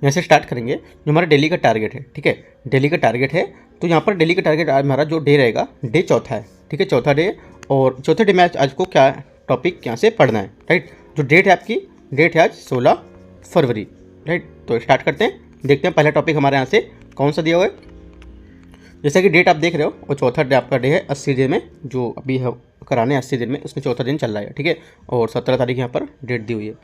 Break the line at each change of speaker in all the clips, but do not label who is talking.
यहाँ से स्टार्ट करेंगे। जो हमारा डेली का टारगेट है, ठीक है, डेली का टारगेट है, तो यहाँ पर डेली का टारगेट आज हमारा जो डे रहेगा, डे चौथा है, ठीक है, चौथा डे। और चौथे डे में आज को क्या टॉपिक यहाँ से पढ़ना है, राइट। जो डेट है आपकी, डेट है आज 16 फरवरी, राइट। तो स्टार्ट करते हैं, देखते हैं पहला टॉपिक हमारे यहाँ से कौन सा दिया हुआ है। जैसा कि डेट आप देख रहे हो, वो चौथा डे आपका डे है 80 दिन में, जो अभी है कराने 80 दिन में, उसमें चौथा दिन चल रहा है, ठीक है। और 17 तारीख यहाँ पर डेट दी हुई है।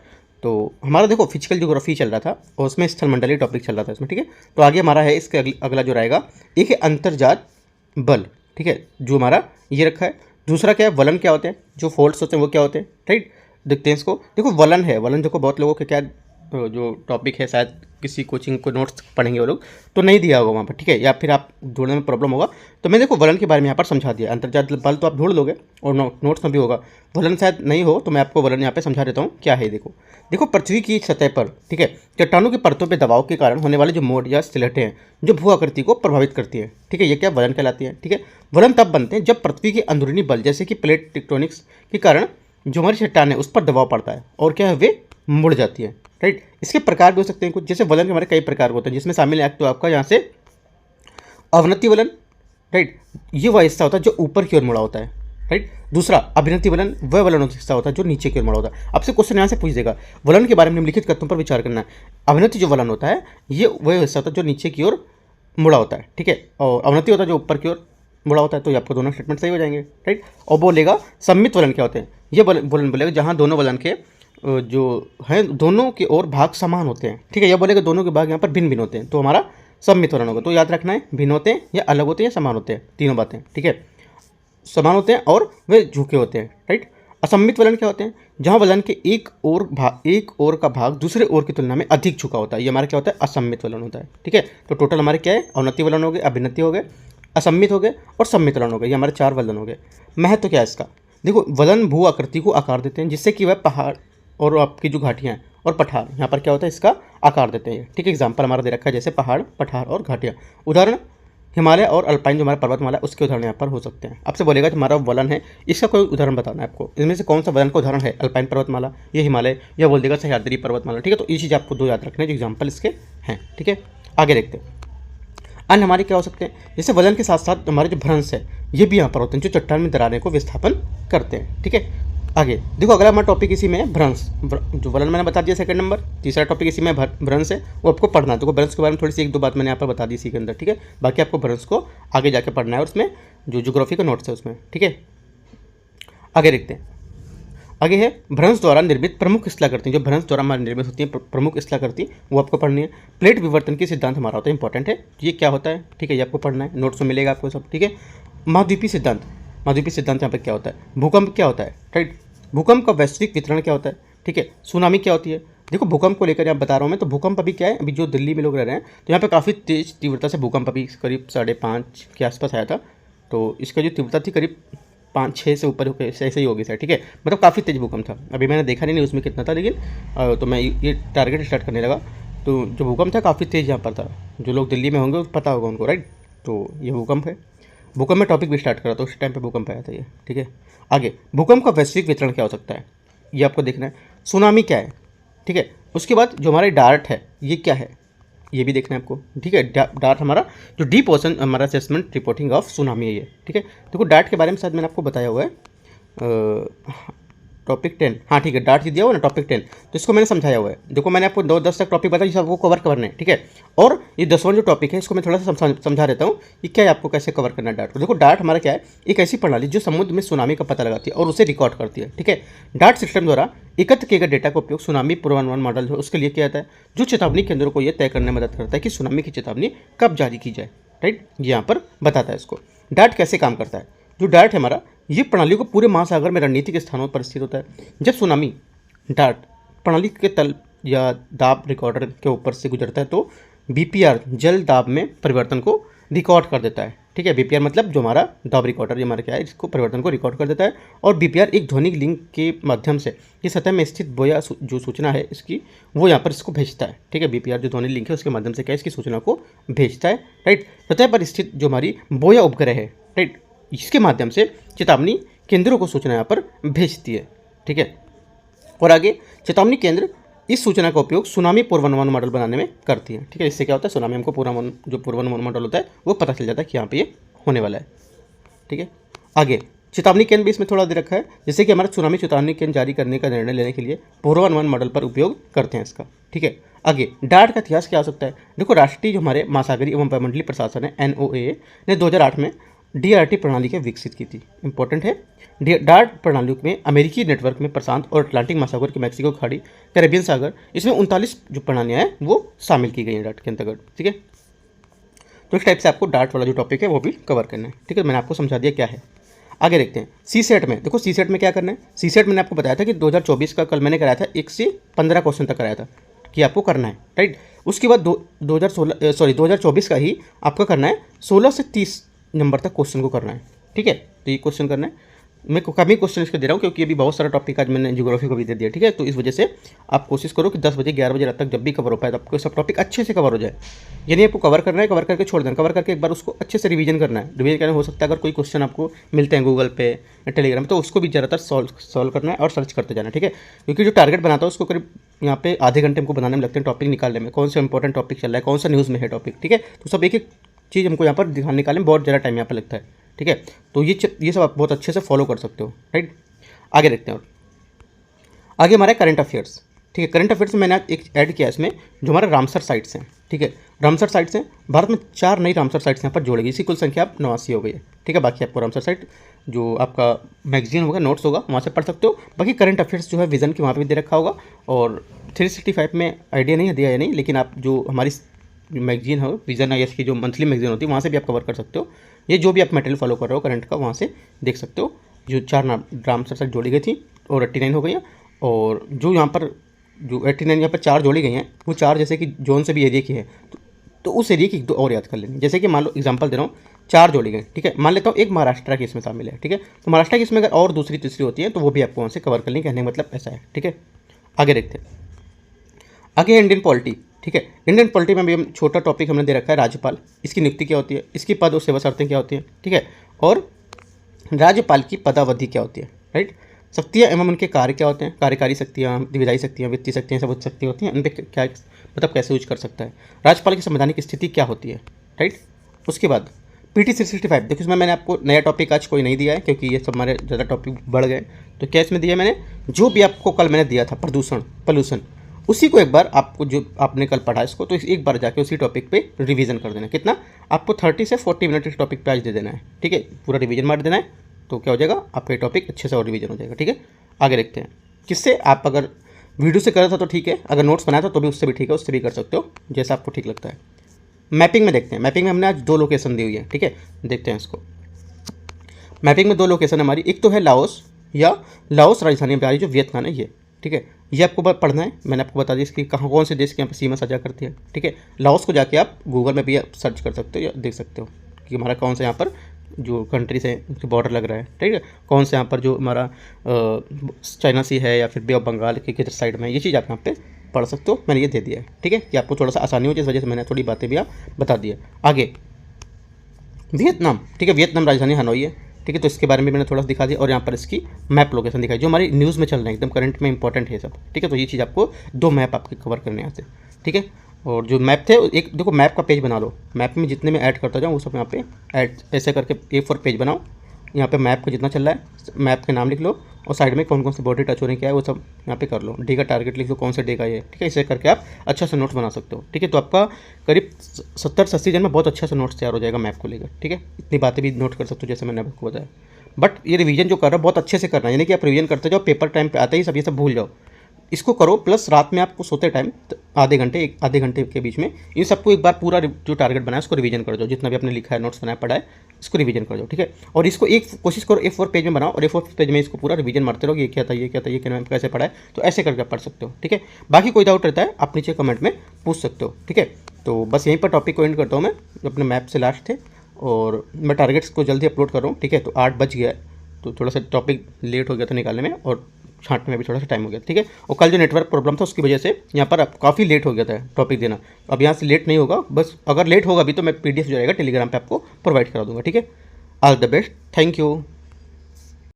तो हमारा देखो फिजिकल ज्योग्राफी चल रहा था और उसमें स्थलमंडलीय टॉपिक चल रहा था इसमें, ठीक है। तो आगे हमारा है इसके अगला जो रहेगा, एक है अंतर्जात बल, ठीक है, जो हमारा ये रखा है। दूसरा क्या है, वलन क्या होते हैं, जो फोल्ड्स होते हैं वो क्या होते हैं, राइट। देखते हैं इसको। देखो वलन है, वलन देखो बहुत लोगों के क्या जो टॉपिक है, शायद किसी कोचिंग को नोट्स पढ़ेंगे वो लोग तो नहीं दिया होगा वहाँ पर, ठीक है, या फिर आप ढूंढने में प्रॉब्लम होगा। तो मैं देखो वलन के बारे में यहाँ पर समझा दिया। अंतर्जात बल तो आप ढूंढ लोगे और नोट्स में भी होगा, वलन शायद नहीं हो तो मैं आपको वलन यहाँ पे समझा देता हूँ क्या है। देखो देखो पृथ्वी की सतह पर, ठीक है, चट्टानों की परतों पर दबाव के कारण होने वाले जो मोड़ या सिलहटें हैं जो भू आकृति को प्रभावित करती है, ठीक है, ये क्या वलन कहलाती है, ठीक है। वलन तब बनते हैं जब पृथ्वी के अंदरूनी बल जैसे कि प्लेट टेक्टोनिक्स के कारण जो हमारी चट्टान है उस पर दबाव पड़ता है और क्या है वे मुड़ जाती है, राइट। इसके प्रकार भी हो सकते हैं कुछ, जैसे वलन के हमारे कई प्रकार होते हैं, जिसमें शामिल है तो आपका यहाँ से अवनति वलन, राइट, ये वह हिस्सा होता है जो ऊपर की ओर मुड़ा होता है, राइट। दूसरा अभिनति वलन, वह वलन हिस्सा होता है जो नीचे की ओर मुड़ा होता है। आपसे क्वेश्चन यहाँ से पूछ देगा, वलन के बारे में निम्नलिखित तथ्यों पर विचार करना है। अभिनति जो वलन होता है ये वह हिस्सा होता है जो नीचे की ओर मुड़ा होता है, ठीक है, और अवनति होता है जो ऊपर की ओर मुड़ा होता है। तो आपको दोनों स्टेटमेंट सही हो जाएंगे, राइट। और बोलेगा सम्मित वलन क्या होते हैं, ये वलन बोलेगा जहाँ दोनों वलन के जो है दोनों के ओर भाग समान होते हैं, ठीक है। यह बोलेगा दोनों के भाग यहाँ पर भिन्न भिन्न होते हैं, तो हमारा सम्मित वलन होगा। तो याद रखना है भिन्न होते हैं या अलग होते हैं या समान होते हैं, तीनों बातें, ठीक है। समान होते हैं और वे झुके होते हैं, राइट। असम्मित वलन क्या होते हैं, जहाँ वलन के एक ओर का भाग दूसरे ओर की तुलना में अधिक झुका होता है, ये हमारा क्या होता है असम्मित वलन होता है, ठीक है। तो टोटल हमारे क्या है, अवनति वलन हो गए, अभिनति हो गए, असम्मित हो गए और सम्मित वलन हो गए, ये हमारे 4 वलन हो गए। महत्व क्या है इसका, देखो वलन भू आकृति को आकार देते हैं जिससे कि वह पहाड़ और आपकी जो घाटियाँ हैं और पठार, यहाँ पर क्या होता है इसका आकार देते हैं, ठीक है। एग्जाम्पल हमारा दे रखा है जैसे पहाड़, पठार और घाटियाँ। उदाहरण हिमालय और अल्पाइन जो हमारा पर्वतमाला उसके उदाहरण यहाँ पर हो सकते हैं। आपसे बोलेगा जो हमारा वलन है इसका कोई उदाहरण बताना है आपको, इनमें से कौन सा वलन का उदाहरण है, अल्पाइन पर्वतमाला, ये हिमालय, या बोल देगा सह्याद्री पर्वतमाला, ठीक है। तो ये चीज़ आपको 2 याद रखना है जो एग्जाम्पल इसके हैं, ठीक है। आगे देखते हैं अन्य हमारे क्या हो सकते हैं, जैसे वलन के साथ साथ हमारे जो भ्रंश है ये भी यहाँ पर होते हैं जो चट्टान में दरारें को विस्थापन करते हैं, ठीक है। आगे देखो अगला हमारा टॉपिक इसी में है भ्रंश, जो वलन मैंने बता दिया सेकंड नंबर। तीसरा टॉपिक इसी में भ्रंश है, वो आपको पढ़ना है। तो भ्रंश के बारे में थोड़ी सी 1-2 बात मैंने यहाँ पर बता दी इसी के अंदर, ठीक है। बाकी आपको भ्रंश को आगे जाके पढ़ना है और उसमें जो ज्योग्राफी का नोट्स है उसमें, ठीक है। आगे देखते हैं, आगे है भ्रंश द्वारा निर्मित प्रमुख स्थलाकृति, जो भ्रंश द्वारा हमारी निर्मित होती है प्रमुख स्थलाकृति वो आपको पढ़नी है। प्लेट विवर्तन की सिद्धांत हमारा होता है, इंपॉर्टेंट है, ये क्या होता है, ठीक है, ये आपको पढ़ना है, नोट्स में मिलेगा आपको सब, ठीक है। महाद्वीपीय सिद्धांत, महाद्वीपीय सिद्धांत यहाँ पर क्या होता है, भूकंप क्या होता है, राइट, भूकंप का वैश्विक वितरण क्या होता है, ठीक है। सुनामी क्या होती है, देखो भूकंप को लेकर यहाँ बता रहा हूँ मैं, तो भूकंप अभी क्या है, अभी जो दिल्ली में लोग रह रहे हैं तो यहाँ पे काफ़ी तेज तीव्रता से भूकंप अभी करीब 5.5 के आसपास आया था। तो इसका जो तीव्रता थी करीब 5-6 से ऊपर ऐसे ही होगी सर, ठीक है, मतलब काफ़ी तेज भूकंप था। अभी मैंने देखा नहीं उसमें कितना था, लेकिन तो मैं ये टारगेट स्टार्ट करने लगा। तो जो भूकंप था काफ़ी तेज यहाँ पर था, जो लोग दिल्ली में होंगे पता होगा उनको, राइट। तो ये भूकंप है, भूकंप में टॉपिक भी स्टार्ट करा तो उस टाइम पे भूकंप आया था ये, ठीक है। आगे भूकंप का वैश्विक वितरण क्या हो सकता है, ये आपको देखना है। सुनामी क्या है, ठीक है। उसके बाद जो हमारे डार्ट है ये क्या है, ये भी देखना है आपको, ठीक है। डार्ट हमारा जो डीप ओशन हमारा असेसमेंट रिपोर्टिंग ऑफ सुनामी है ये, ठीक है। देखो डार्ट के बारे में शायद मैंने आपको बताया हुआ है टॉपिक 10, हाँ ठीक है, डार्ट दिया हुआ ना टॉपिक 10, तो इसको मैंने समझाया हुआ है। देखो मैंने आपको 2-10 तक टॉपिक बताया, सबको कवर करना है, ठीक है। और ये 10वां जो टॉपिक है इसको मैं थोड़ा सा समझा देता हूँ कि क्या है, आपको कैसे कवर करना है डार्ट को। देखो डार्ट हमारा क्या है, एक ऐसी प्रणाली जो समुद्र में सुनामी का पता लगाती है और उसे रिकॉर्ड करती है, ठीक है। डार्ट सिस्टम द्वारा एकत्र किए गए डेटा का उपयोग सुनामी पूर्वानुमान मॉडल जो उसके लिए किया जाता है, जो चेतावनी केंद्रों को यह तय करने में मदद करता है कि सुनामी की चेतावनी कब जारी की जाए, राइट, ये यहाँ पर बताता है इसको। डार्ट कैसे काम करता है, जो डार्ट है हमारा ये प्रणाली को पूरे महासागर में रणनीतिक स्थानों पर स्थित होता है। जब सुनामी डार्ट प्रणाली के तल या दाब रिकॉर्डर के ऊपर से गुजरता है तो बीपीआर जल दाब में परिवर्तन को रिकॉर्ड कर देता है, ठीक है। बीपीआर मतलब जो हमारा दाब रिकॉर्डर हमारा क्या है, इसको परिवर्तन को रिकॉर्ड कर देता है। और बीपीआर एक ध्वनिक लिंक के माध्यम से इस सतह में स्थित बोया जो सूचना है इसकी वो यहाँ पर इसको भेजता है, ठीक है। बीपीआर जो ध्वनिक लिंक है उसके माध्यम से क्या इसकी सूचना को भेजता है, राइट। सतह पर स्थित जो हमारी बोया उपग्रह है, राइट, इसके माध्यम से चेतावनी केंद्रों को सूचना यहाँ पर भेजती है, ठीक है। और आगे चेतावनी केंद्र इस सूचना का उपयोग सुनामी पूर्वानुमान मॉडल बनाने में करती है। ठीक है, इससे क्या होता है, सुनामी हमको पूर्वानुमान मॉडल होता है वो पता चल जाता है कि यहाँ पे ये होने वाला है। ठीक है, आगे चेतावनी केंद्र भी इसमें थोड़ा दे रखा है, जैसे कि हमारा सुनामी चेतावनी केंद्र जारी करने का निर्णय लेने के लिए पूर्वानुमान मॉडल पर उपयोग करते हैं इसका। ठीक है, आगे डार्ट का इतिहास क्या हो सकता है। देखो, राष्ट्रीय जो हमारे महासागरीय एवं वायुमंडलीय प्रशासन है NOAA ने 2008 में DRT प्रणाली के विकसित की थी। इंपॉर्टेंट है, डार्ट प्रणाली में अमेरिकी नेटवर्क में प्रशांत और अटलांटिक महासागर के मैक्सिको खाड़ी, कैरेबियन सागर, इसमें 39 जो प्रणालियाँ हैं वो शामिल की गई हैं डार्ट के अंतर्गत। ठीक है, तो इस टाइप से आपको डार्ट वाला जो टॉपिक है वो भी कवर करना है। ठीक है, मैंने आपको समझा दिया क्या है। आगे देखते हैं CSET में। देखो CSET में क्या करना है, CSET मैंने आपको बताया था कि 2024 का कल मैंने कराया था 1 से 15 क्वेश्चन तक कराया था कि आपको करना है, राइट। उसके बाद 2024 का ही आपका करना है 16 से 30 नंबर तक क्वेश्चन को करना है। ठीक है, तो ये क्वेश्चन करना है। मैं कमी क्वेश्चन इसके दे रहा हूँ क्योंकि अभी बहुत सारा टॉपिक आज मैंने ज्योग्राफी को भी दे दिया। ठीक है, तो इस वजह से आप कोशिश करो कि 10 बजे 11 बजे रात तक जब भी कवर हो पाए तो आपको सब टॉपिक अच्छे से कवर हो जाए। यानी आपको कवर करना है, कवर करके छोड़ देना, कवर करके एक बार उसको अच्छे से रिवीजन करना है। रिवीजन करना हो सकता है अगर कोई क्वेश्चन आपको मिलते हैं गूगल पे या टेलीग्राम तो उसको भी ज़्यादातर सॉल्व करना है और सर्च करते जाना है। ठीक है, क्योंकि जो टारगेट बनाता है उसको करीब यहाँ पे आधे घंटे हमको बनाने में लगते हैं टॉपिक निकालने में, कौन सा इंपॉर्टेंट टॉपिक चल रहा है, कौन सा न्यूज़ में है टॉपिक। ठीक है, तो सब एक एक चीज़ हमको यहाँ पर दिखाने निकालने में बहुत ज़्यादा टाइम यहाँ पर लगता है। ठीक है, तो ये सब आप बहुत अच्छे से फॉलो कर सकते हो, राइट। आगे देखते हैं, और आगे हमारा करंट अफेयर्स। ठीक है, करंट अफेयर्स में मैंने एक ऐड किया इसमें जो हमारा रामसर साइट्स हैं। ठीक है, रामसर साइट्स हैं, भारत में 4 नई रामसर साइट्स यहाँ पर जोड़ेगी, इसी कुल संख्या अब 89 हो गई है। ठीक है, बाकी आपको रामसर साइट जो आपका मैगजीन होगा, नोट्स होगा, वहाँ से पढ़ सकते हो। बाकी करंट अफेयर्स जो है विजन की वहाँ पर भी दे रखा होगा, और 365 में आइडिया नहीं है दिया या नहीं, लेकिन आप जो हमारी मैगजीन हो विजन IAS की जो मंथली मैगजीन होती है वहाँ से भी आप कवर कर सकते हो। ये जो भी आप मटेरियल फॉलो कर रहे हो करंट का वहाँ से देख सकते हो। जो 4 रामसर साइट जोड़ी गई थी और 89 हो गई हैं, और जो यहाँ पर जो 89 यहाँ पर 4 जोड़ी गई हैं वो 4 जैसे कि जोन से भी एरिया की है तो उस एरिया की 1-2 और याद कर लेंगे। जैसे कि मान लो एग्जांपल दे रहा हूँ, 4 जोड़ी गई। ठीक है, मान लेता हूँ एक महाराष्ट्र की इसमें शामिल है। ठीक है, तो महाराष्ट्र की इसमें अगर और दूसरी तीसरी होती है तो वो भी आपको वहाँ से कवर कर लेंगे, कहने का मतलब ऐसा है। ठीक है, आगे देखते हैं। आगे इंडियन पॉलिटी। ठीक है, इंडियन पॉलिटी में भी हम छोटा टॉपिक हमने दे रखा है राज्यपाल, इसकी नियुक्ति क्या होती है, इसकी पद और सेवा शर्तें क्या होती हैं। ठीक है, और राज्यपाल की पदावधि क्या होती है, राइट। शक्तियाँ एवं उनके कार्य क्या होते हैं, कार्यकारी शक्तियाँ, विधायी शक्तियाँ, वित्तीय शक्तियाँ, सब शक्ति होती हैं, उन पर क्या मतलब कैसे यूज कर सकता है, राज्यपाल की संवैधानिक स्थिति क्या होती है, राइट। उसके बाद PT 365। देखो इसमें मैंने आपको नया टॉपिक आज कोई नहीं दिया है क्योंकि ये सब हमारे ज़्यादा टॉपिक बढ़ गए। तो क्या इसमें दिया मैंने, जो भी आपको कल मैंने दिया था पॉल्यूशन, उसी को एक बार आपको जो आपने कल पढ़ा इसको तो एक बार जाके उसी टॉपिक पे रिवीजन कर देना। कितना आपको 30 से 40 मिनट इस टॉपिक पे आज दे देना है। ठीक है, पूरा रिवीजन मार देना है, तो क्या हो जाएगा आपका टॉपिक अच्छे से और रिवीजन हो जाएगा। ठीक है, आगे देखते हैं। किससे आप अगर वीडियो से कर रहा था तो ठीक है, अगर नोट्स बनाया था तो भी उससे भी ठीक है, उससे भी कर सकते हो जैसा आपको ठीक लगता है। मैपिंग में देखते हैं। मैपिंग में हमने आज 2 लोकेशन दी हुई है। ठीक है, देखते हैं इसको। मैपिंग में 2 लोकेशन हमारी, एक तो है लाओस राजधानी हमारी जो वियतनाम है ये। ठीक है, ये आपको पढ़ना है, मैंने आपको बता दिया इसकी कहाँ कौन से देश की यहाँ पर सीमा साझा करती है। ठीक है, लाओस को जाके आप गूगल में भी सर्च कर सकते हो या देख सकते हो कि हमारा कौन सा यहाँ पर जो कंट्री से बॉर्डर लग रहा है। ठीक है, कौन से यहाँ पर जो हमारा चाइना सी है या फिर बे ऑफ बंगाल के किधर साइड में, ये चीज़ आप यहाँ पे पढ़ सकते हो। मैंने ये दे दिया है। ठीक है, कि आपको थोड़ा सा आसानी हो, जिस वजह से मैंने थोड़ी बातें भी आप बता दी है। आगे वियतनाम। ठीक है, वियतनाम राजधानी हनोई है। ठीक है, तो इसके बारे में मैंने थोड़ा सा दिखा दिया, और यहाँ पर इसकी मैप लोकेशन दिखाई जो हमारी न्यूज़ में चल रहे हैं, एकदम करंट में इंपॉर्टेंट है सब। ठीक है, तो ये चीज़ आपको 2 मैप आपके कवर करने यहाँ से। ठीक है, और जो मैप थे एक देखो मैप का पेज बना लो, मैप में जितने में ऐड करता जाऊँ वो सब यहाँ पे ऐड ऐसे करके A4 पेज बनाओ। यहाँ पे मैप का जितना चल रहा है मैप के नाम लिख लो, और साइड में कौन कौन से बॉर्डर टच हो रही क्या है वो सब यहाँ पे कर लो। डे का टारगेट लिख लो, कौन से डे का ये। ठीक है, इसे करके आप अच्छा सा नोट्स बना सकते हो। ठीक है, तो आपका करीब 70 से 80 दिन में बहुत अच्छा सा नोट्स तैयार हो जाएगा मैप को लेकर। ठीक है, इतनी बातें भी नोट कर सकते हो जैसे मैंने आपको बताया। बट ये रिवीजन जो कर रहा है बहुत अच्छे से करना है, यानी कि आप रिवीजन करते जाओ, पेपर टाइम पे आते ही सब ये सब भूल जाओ। इसको करो, प्लस रात में आपको सोते टाइम आधे घंटे के बीच में इन सबको एक बार पूरा जो टारगेट बनाया उसको रिवीजन कर दो, जितना भी आपने लिखा है नोट्स बनाया पढ़ा है इसको रिवीजन कर दो। ठीक है, और इसको एक कोशिश करो A4 पेज में बनाओ, और A4 पेज में इसको पूरा रिवीजन मारते रहो, ये क्या था, ये क्या था, ये क्या कैसे पढ़ा है, तो ऐसे करके आप पढ़ सकते हो। ठीक है, बाकी कोई डाउट रहता है आप नीचे कमेंट में पूछ सकते हो। ठीक है, तो बस यहीं पर टॉपिक को एंड करता हूँ मैं, अपने मैप से लास्ट थे, और मैं टारगेट्स को जल्दी अपलोड कर रहा हूँ। ठीक है, तो 8 बज गया है, तो थोड़ा सा टॉपिक लेट हो गया था निकालने में, और छांटने में भी थोड़ा सा टाइम हो गया। ठीक है, और कल जो नेटवर्क प्रॉब्लम था उसकी वजह से यहाँ पर काफ़ी लेट हो गया था टॉपिक देना। अब यहाँ से लेट नहीं होगा, बस अगर लेट होगा भी तो मैं PDF जो रहेगा टेलीग्राम पे आपको प्रोवाइड करा दूंगा। ठीक है, all the best, thank you.